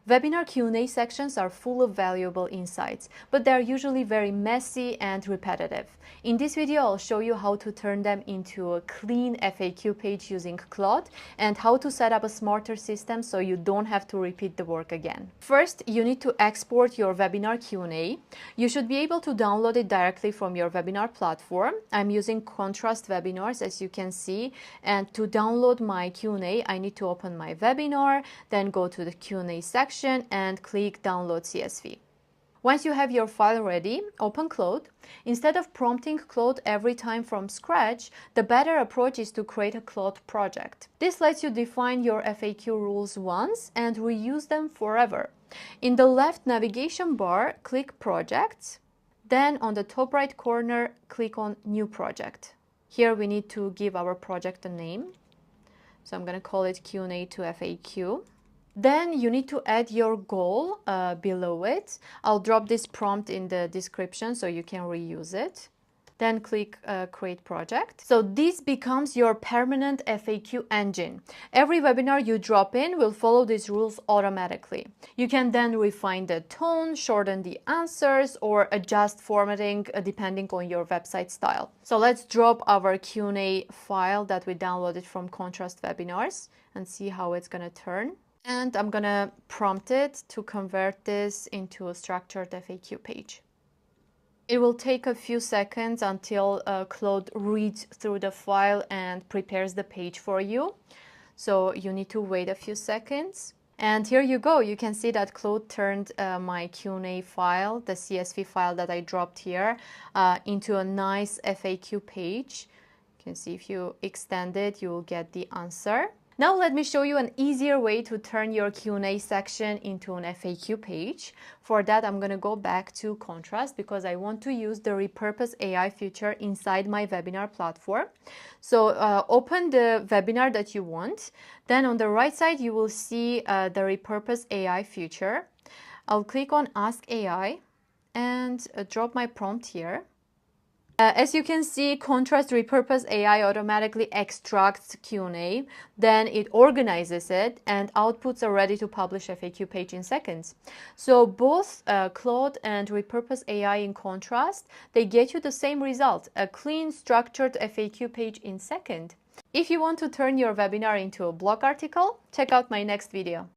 Webinar Q&A sections are full of valuable insights, but they are usually very messy and repetitive. In this video, I'll show you how to turn them into a clean FAQ page using Claude and how to set up a smarter system so you don't have to repeat the work again. First, you need to export your webinar Q&A. You should be able to download it directly from your webinar platform. I'm using Contrast Webinars, as you can see, and to download my Q&A, I need to open my webinar, then go to the Q&A section and click Download CSV. Once you have your file ready, open Claude. Instead of prompting Claude every time from scratch, the better approach is to create a Claude project. This lets you define your FAQ rules once and reuse them forever. In the left navigation bar, click Projects. Then on the top right corner, click on New Project. Here we need to give our project a name. So I'm going to call it Q&A to FAQ. Then you need to add your goal below it. I'll drop this prompt in the description so you can reuse it. Then click Create Project. So this becomes your permanent FAQ engine. Every webinar you drop in will follow these rules automatically. You can then refine the tone, shorten the answers, or adjust formatting depending on your website style. So let's drop our Q&A file that we downloaded from Contrast Webinars and see how it's going to turn. And I'm going to prompt it to convert this into a structured FAQ page. It will take a few seconds until Claude reads through the file and prepares the page for you. So you need to wait a few seconds. And here you go. You can see that Claude turned my Q&A file, the CSV file that I dropped here, into a nice FAQ page. You can see if you extend it, you will get the answer. Now let me show you an easier way to turn your Q&A section into an FAQ page. For that, I'm going to go back to Contrast because I want to use the Repurpose AI feature inside my webinar platform. So open the webinar that you want. Then on the right side, you will see the Repurpose AI feature. I'll click on Ask AI and drop my prompt here. As you can see, Contrast Repurpose AI automatically extracts Q&A, then it organizes it and outputs a ready-to-publish FAQ page in seconds. So both Claude and Repurpose AI in Contrast, they get you the same result, a clean, structured FAQ page in seconds. If you want to turn your webinar into a blog article, check out my next video.